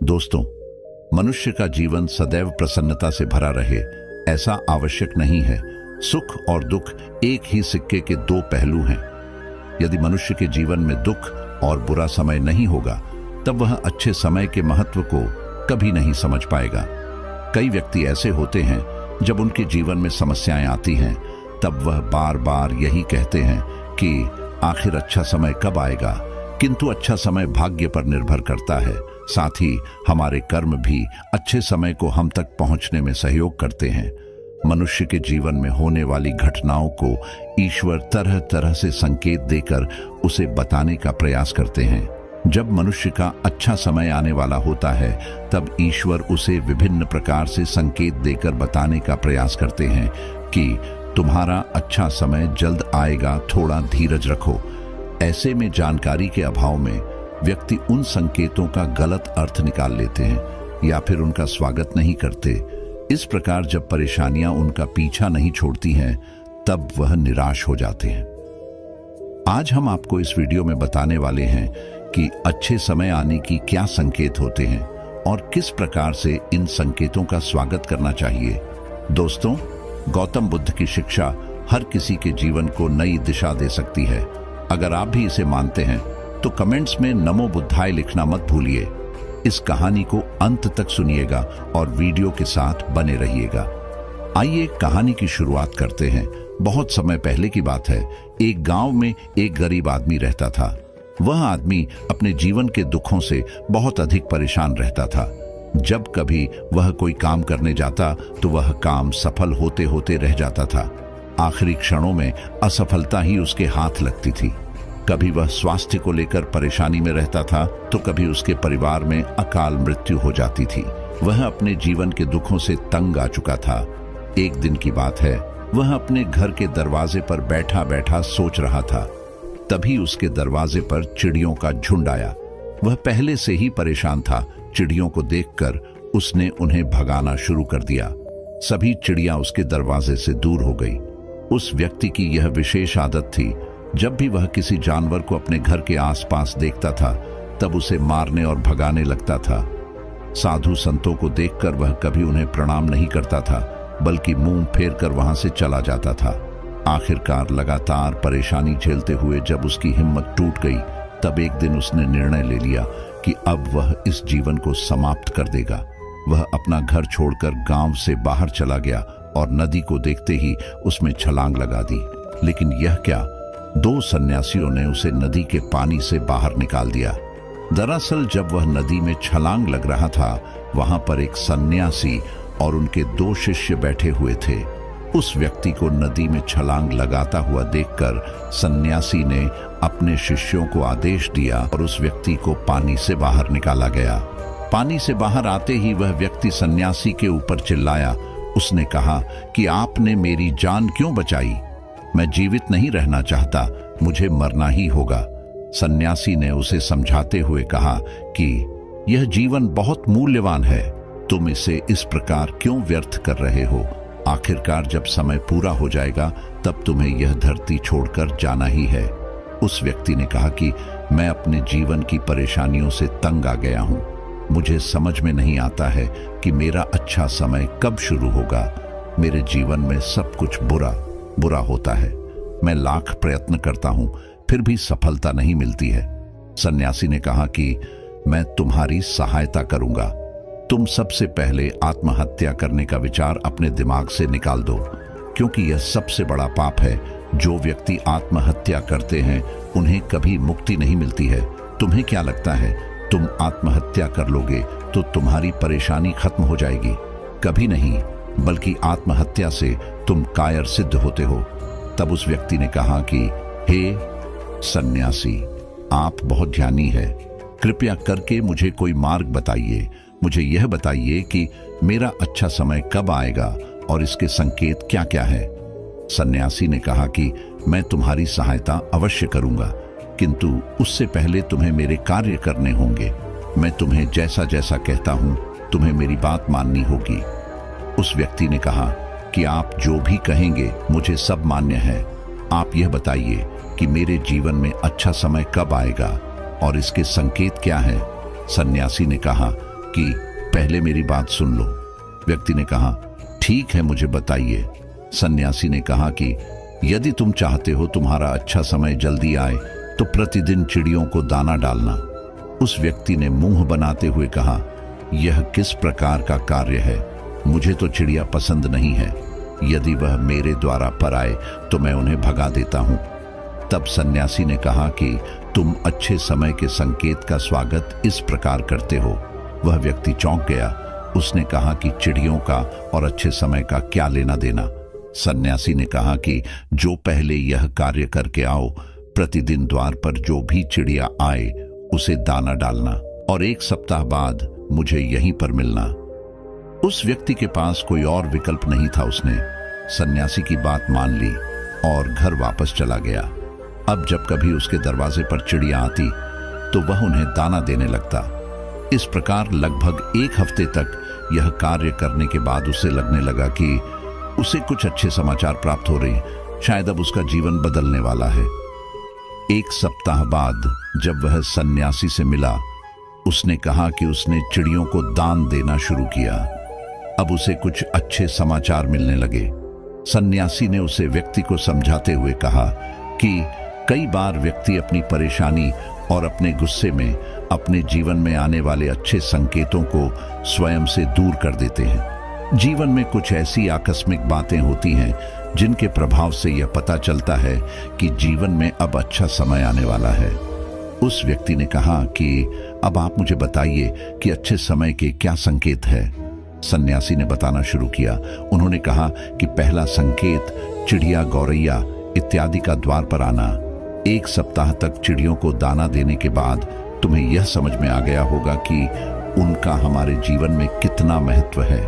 दोस्तों, मनुष्य का जीवन सदैव प्रसन्नता से भरा रहे ऐसा आवश्यक नहीं है। सुख और दुख एक ही सिक्के के दो पहलू हैं। यदि मनुष्य के जीवन में दुख और बुरा समय नहीं होगा, तब वह अच्छे समय के महत्व को कभी नहीं समझ पाएगा। कई व्यक्ति ऐसे होते हैं, जब उनके जीवन में समस्याएं आती हैं, तब वह बार बार यही कहते हैं कि आखिर अच्छा समय कब आएगा। किंतु अच्छा समय भाग्य पर निर्भर करता है। साथ ही हमारे कर्म भी अच्छे समय को हम तक पहुंचने में सहयोग करते हैं। मनुष्य के जीवन में होने वाली घटनाओं को ईश्वर तरह तरह से संकेत देकर उसे बताने का प्रयास करते हैं। जब मनुष्य का अच्छा समय आने वाला होता है, तब ईश्वर उसे विभिन्न प्रकार से संकेत देकर बताने का प्रयास करते हैं कि तुम्हारा अच्छा समय जल्द आएगा, थोड़ा धीरज रखो। ऐसे में जानकारी के अभाव में व्यक्ति उन संकेतों का गलत अर्थ निकाल लेते हैं या फिर उनका स्वागत नहीं करते। इस प्रकार जब परेशानियां उनका पीछा नहीं छोड़ती हैं, तब वह निराश हो जाते हैं। आज हम आपको इस वीडियो में बताने वाले हैं कि अच्छे समय आने की क्या संकेत होते हैं और किस प्रकार से इन संकेतों का स्वागत करना चाहिए। दोस्तों, गौतम बुद्ध की शिक्षा हर किसी के जीवन को नई दिशा दे सकती है। अगर आप भी इसे मानते हैं तो कमेंट्स में नमो बुद्धाय लिखना मत भूलिए। इस कहानी को अंत तक सुनिएगा और वीडियो के साथ बने रहिएगा। आइए कहानी की शुरुआत करते हैं। बहुत समय पहले की बात है। एक गांव में एक गरीब आदमी रहता था। वह आदमी अपने जीवन के दुखों से बहुत अधिक परेशान रहता था। जब कभी वह कोई काम करने जाता तो वह काम सफल होते होते रह जाता था। आखिरी क्षणों में असफलता ही उसके हाथ लगती थी। कभी वह स्वास्थ्य को लेकर परेशानी में रहता था तो कभी उसके परिवार में अकाल मृत्यु हो जाती थी। वह अपने जीवन के दुखों से तंग आ चुका था। एक दिन की बात है, वह अपने घर के दरवाजे पर बैठा बैठा सोच रहा था। तभी उसके दरवाजे पर चिड़ियों का झुंड आया। वह पहले से ही परेशान था। चिड़ियों को देखकर उसने उन्हें भगाना शुरू कर दिया। सभी चिड़ियां उसके दरवाजे से दूर हो गई। उस व्यक्ति की यह विशेष आदत थी, जब भी वह किसी जानवर को अपने घर के आसपास देखता था, तब उसे मारने और भगाने लगता था। साधु संतों को देखकर वह कभी उन्हें प्रणाम नहीं करता था, बल्कि मुंह फेरकर वहां से चला जाता था। आखिरकार लगातार परेशानी झेलते हुए जब उसकी हिम्मत टूट गई, तब एक दिन उसने निर्णय ले लिया कि अब वह इस जीवन को समाप्त कर देगा। वह अपना घर छोड़कर गांव से बाहर चला गया और नदी को देखते ही उसमें छलांग लगा दी। लेकिन यह क्या, दो सन्यासियों ने उसे नदी के पानी से बाहर निकाल दिया। दरअसल जब वह नदी में छलांग लग रहा था, वहां पर एक सन्यासी और उनके दो शिष्य बैठे हुए थे। उस व्यक्ति को नदी में छलांग लगाता हुआ देखकर सन्यासी ने अपने शिष्यों को आदेश दिया और उस व्यक्ति को पानी से बाहर निकाला गया। पानी से बाहर आते ही वह व्यक्ति सन्यासी के ऊपर चिल्लाया। उसने कहा कि आपने मेरी जान क्यों बचाई? मैं जीवित नहीं रहना चाहता, मुझे मरना ही होगा। सन्यासी ने उसे समझाते हुए कहा कि यह जीवन बहुत मूल्यवान है, तुम इसे इस प्रकार क्यों व्यर्थ कर रहे हो? आखिरकार जब समय पूरा हो जाएगा, तब तुम्हें यह धरती छोड़कर जाना ही है। उस व्यक्ति ने कहा कि मैं अपने जीवन की परेशानियों से तंग आ गया हूं। मुझे समझ में नहीं आता है कि मेरा अच्छा समय कब शुरू होगा। मेरे जीवन में सब कुछ बुरा होता है। मैं लाख प्रयत्न करता हूं, फिर भी सफलता नहीं मिलती है। सन्यासी ने कहा कि मैं तुम्हारी सहायता करूंगा। तुम सबसे पहले आत्महत्या करने का विचार अपने दिमाग से निकाल दो, क्योंकि यह सबसे बड़ा पाप है। जो व्यक्ति आत्महत्या करते हैं, उन्हें कभी मुक्ति नहीं मिलती है। तुम्हें क्या लगता है, तुम आत्महत्या कर लोगे तो तुम्हारी परेशानी खत्म हो जाएगी? कभी नहीं, बल्कि आत्महत्या से तुम कायर सिद्ध होते हो। तब उस व्यक्ति ने कहा कि हे सन्यासी, आप बहुत ज्ञानी है, कृपया करके मुझे कोई मार्ग बताइए। मुझे यह बताइए कि मेरा अच्छा समय कब आएगा और इसके संकेत क्या क्या है। सन्यासी ने कहा कि मैं तुम्हारी सहायता अवश्य करूंगा, किंतु उससे पहले तुम्हें मेरे कार्य करने होंगे। मैं तुम्हें जैसा जैसा कहता हूं, तुम्हें मेरी बात माननी होगी। उस व्यक्ति ने कहा कि आप जो भी कहेंगे मुझे सब मान्य है। आप यह बताइए कि मेरे जीवन में अच्छा समय कब आएगा और इसके संकेत क्या हैं। सन्यासी ने कहा कि पहले मेरी बात सुन लो। व्यक्ति ने कहा, ठीक है, मुझे बताइए। सन्यासी ने कहा कि यदि तुम चाहते हो तुम्हारा अच्छा समय जल्दी आए तो प्रतिदिन चिड़ियों को दाना डालना। उस व्यक्ति ने मुंह बनाते हुए कहा, यह किस प्रकार का कार्य है? मुझे तो चिड़िया पसंद नहीं है। यदि वह मेरे द्वारा पर आए तो मैं उन्हें भगा देता हूं। तब सन्यासी ने कहा कि तुम अच्छे समय के संकेत का स्वागत इस प्रकार करते हो। वह व्यक्ति चौंक गया। उसने कहा कि चिड़ियों का और अच्छे समय का क्या लेना देना? सन्यासी ने कहा कि जो पहले यह कार्य करके आओ, प्रतिदिन द्वार पर जो भी चिड़िया आए उसे दाना डालना और 1 सप्ताह बाद मुझे यहीं पर मिलना। उस व्यक्ति के पास कोई और विकल्प नहीं था। उसने सन्यासी की बात मान ली और घर वापस चला गया। अब जब कभी उसके दरवाजे पर चिड़िया आती तो वह उन्हें दाना देने लगता। इस प्रकार लगभग 1 हफ्ते तक यह कार्य करने के बाद उसे लगने लगा कि उसे कुछ अच्छे समाचार प्राप्त हो रहे, शायद अब उसका जीवन बदलने वाला है। 1 सप्ताह बाद जब वह सन्यासी से मिला, उसने कहा कि उसने चिड़ियों को दान देना शुरू किया। अब उसे कुछ अच्छे समाचार मिलने लगे। सन्यासी ने उसे व्यक्ति को समझाते हुए कहा कि कई बार व्यक्ति अपनी परेशानी और अपने गुस्से में अपने जीवन में आने वाले अच्छे संकेतों को स्वयं से दूर कर देते हैं। जीवन में कुछ ऐसी आकस्मिक बातें होती हैं जिनके प्रभाव से यह पता चलता है कि जीवन में अब अच्छा समय आने वाला है। उस व्यक्ति ने कहा कि अब आप मुझे बताइए कि अच्छे समय के क्या संकेत है। सन्यासी ने बताना शुरू किया। उन्होंने कहा कि पहला संकेत चिड़िया, गौरैया इत्यादि का द्वार पर आना। 1 सप्ताह तक चिड़ियों को दाना देने के बाद तुम्हें यह समझ में आ गया होगा कि उनका हमारे जीवन में कितना महत्व है।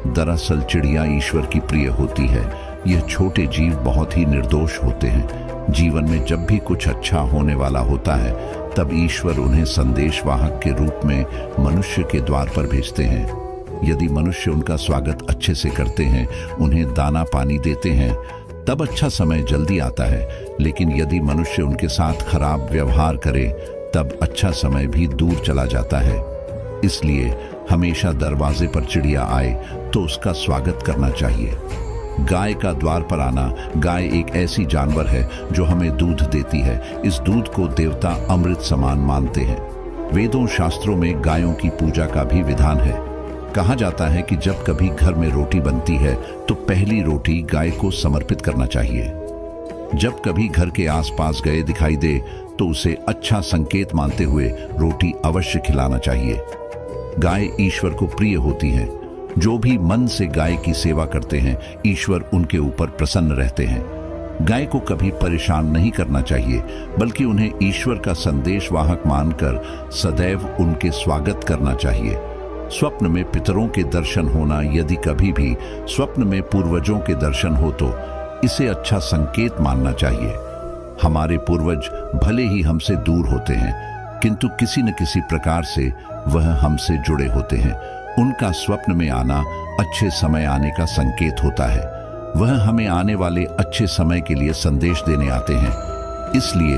दरअसल चिड़िया ईश्वर की प्रिय होती है। यह छोटे जीव बहुत ही निर्दोष होते हैं। जीवन में जब भी कुछ अच्छा होने वाला होता है तब ईश्वर उन्हें संदेशवाहक के रूप में मनुष्य के द्वार पर भेजते हैं। यदि मनुष्य उनका स्वागत अच्छे से करते हैं, उन्हें दाना पानी देते हैं, तब अच्छा समय जल्दी आता है। लेकिन यदि मनुष्य उनके साथ खराब व्यवहार करे तब अच्छा समय भी दूर चला जाता है। इसलिए हमेशा दरवाजे पर चिड़िया आए तो उसका स्वागत करना चाहिए। गाय का द्वार पर आना। गाय एक ऐसी जानवर है जो हमें दूध देती है। इस दूध को देवता अमृत समान मानते हैं। वेदों शास्त्रों में गायों की पूजा का भी विधान है। कहा जाता है कि जब कभी घर में रोटी बनती है तो पहली रोटी गाय को समर्पित करना चाहिए। जब कभी घर के आसपास गाय दिखाई दे तो उसे अच्छा संकेत मानते हुए रोटी अवश्य खिलाना चाहिए। गाय ईश्वर को प्रिय होती है। जो भी मन से गाय की सेवा करते हैं, ईश्वर उनके ऊपर प्रसन्न रहते हैं। गाय को कभी परेशान नहीं करना चाहिए, बल्कि उन्हें ईश्वर का संदेशवाहक मानकर सदैव उनके स्वागत करना चाहिए। स्वप्न में पितरों के दर्शन होना। यदि कभी भी स्वप्न में पूर्वजों के दर्शन हो तो इसे अच्छा संकेत मानना चाहिए। हमारे पूर्वज भले ही हमसे दूर होते हैं, किंतु किसी न किसी प्रकार से वह हमसे जुड़े होते हैं। उनका स्वप्न में आना अच्छे समय आने का संकेत होता है। वह हमें आने वाले अच्छे समय के लिए संदेश देने आते हैं। इसलिए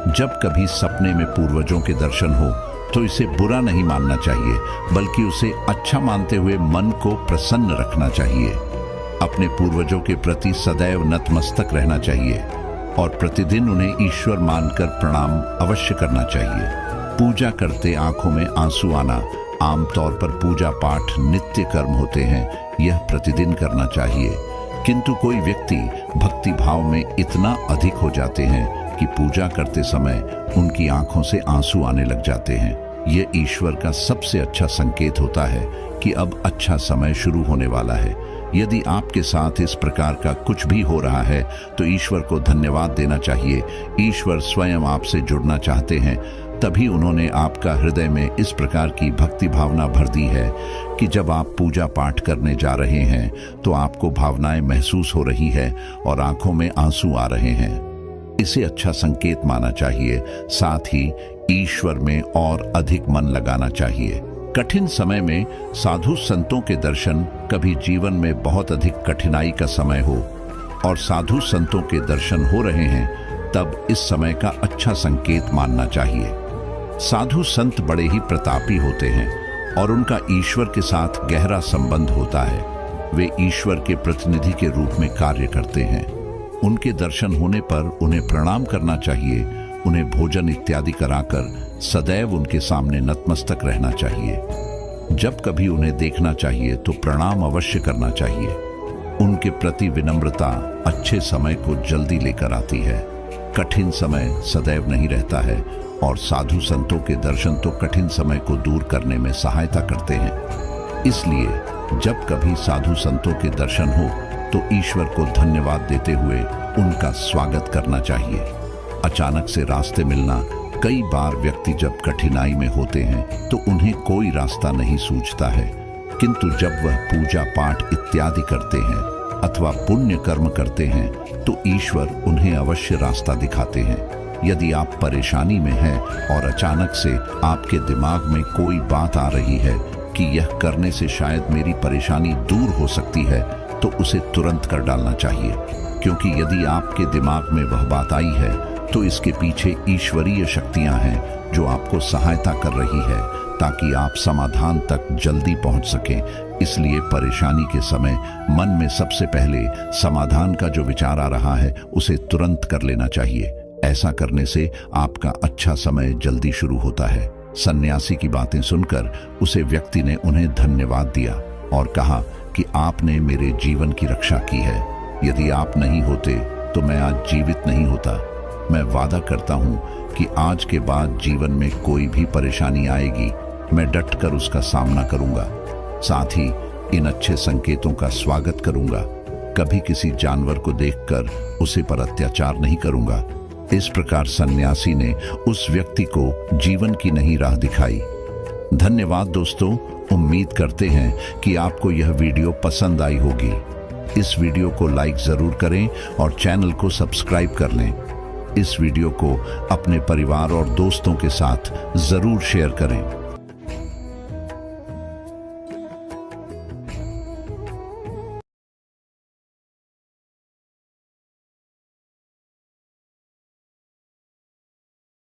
जब कभी सपने में पूर्वजों के दर्शन हो तो इसे बुरा नहीं मानना चाहिए, बल्कि उसे अच्छा मानते हुए मन को प्रसन्न रखना चाहिए। अपने पूर्वजों के प्रति सदैव नतमस्तक रहना चाहिए और प्रतिदिन उन्हें ईश्वर मानकर प्रणाम अवश्य करना चाहिए। पूजा करते आंखों में आंसू आना। आमतौर पर पूजा पाठ नित्य कर्म होते हैं, यह प्रतिदिन करना चाहिए। किंतु कोई व्यक्ति भक्ति भाव में इतना अधिक हो जाते हैं कि पूजा करते समय उनकी आंखों से आंसू आने लग जाते हैं। यह ईश्वर का सबसे अच्छा संकेत होता है कि अब अच्छा समय शुरू होने वाला है। यदि आपके साथ इस प्रकार का कुछ भी हो रहा है तो ईश्वर को धन्यवाद देना चाहिए। ईश्वर स्वयं आपसे जुड़ना चाहते हैं, तभी उन्होंने आपका हृदय में इस प्रकार की भक्ति भावना भर दी है कि जब आप पूजा पाठ करने जा रहे हैं तो आपको भावनाएं महसूस हो रही है और आंखों में आंसू आ रहे हैं। इसे अच्छा संकेत माना चाहिए। साथ ही ईश्वर में और अधिक मन लगाना चाहिए। कठिन समय में साधु संतों के दर्शन। कभी जीवन में बहुत अधिक कठिनाई का समय हो और साधु संतों के दर्शन हो रहे हैं, तब इस समय का अच्छा संकेत मानना चाहिए। साधु संत बड़े ही प्रतापी होते हैं। और उनका ईश्वर के साथ गहरा संबंध होता है। वे ईश्वर के प्रतिनिधि के रूप में कार्य करते हैं। उनके दर्शन होने पर उन्हें प्रणाम करना चाहिए। उन्हें भोजन इत्यादि कराकर सदैव उनके सामने नतमस्तक रहना चाहिए। जब कभी उन्हें देखना चाहिए तो प्रणाम अवश्य करना चाहिए। उनके प्रति विनम्रता अच्छे समय को जल्दी लेकर आती है। कठिन समय सदैव नहीं रहता है और साधु संतों के दर्शन तो कठिन समय को दूर करने में सहायता करते हैं। इसलिए जब कभी साधु संतों के दर्शन हो तो ईश्वर को धन्यवाद देते हुए उनका स्वागत करना चाहिए। अचानक से रास्ते मिलना, कई बार व्यक्ति जब कठिनाई में होते हैं तो उन्हें कोई रास्ता नहीं सूझता है, किंतु जब वह पूजा पाठ इत्यादि करते हैं अथवा पुण्य कर्म करते हैं तो ईश्वर उन्हें अवश्य रास्ता दिखाते हैं। यदि आप परेशानी में हैं और अचानक से आपके दिमाग में कोई बात आ रही है कि यह करने से शायद मेरी परेशानी दूर हो सकती है, तो उसे तुरंत कर डालना चाहिए, क्योंकि यदि आपके दिमाग में वह बात आई है तो इसके पीछे ईश्वरीय शक्तियां हैं जो आपको सहायता कर रही है ताकि आप समाधान तक जल्दी पहुंच सकें। इसलिए परेशानी के समय मन में सबसे पहले समाधान का जो विचार आ रहा है उसे तुरंत कर लेना चाहिए। ऐसा करने से आपका अच्छा समय जल्दी शुरू होता है। सन्यासी की बातें सुनकर उसे व्यक्ति ने उन्हें धन्यवाद दिया और कहा कि आपने मेरे जीवन की रक्षा की है। यदि आप नहीं होते तो मैं आज जीवित नहीं होता। मैं वादा करता हूं कि आज के बाद जीवन में कोई भी परेशानी आएगी, मैं डटकर उसका सामना करूंगा। साथ ही इन अच्छे संकेतों का स्वागत करूंगा। कभी किसी जानवर को देखकर उसे पर अत्याचार नहीं करूंगा। इस प्रकार सन्यासी ने उस व्यक्ति को जीवन की नई राह दिखाई। धन्यवाद दोस्तों, उम्मीद करते हैं कि आपको यह वीडियो पसंद आई होगी। इस वीडियो को लाइक जरूर करें और चैनल को सब्सक्राइब कर लें। इस वीडियो को अपने परिवार और दोस्तों के साथ जरूर शेयर करें।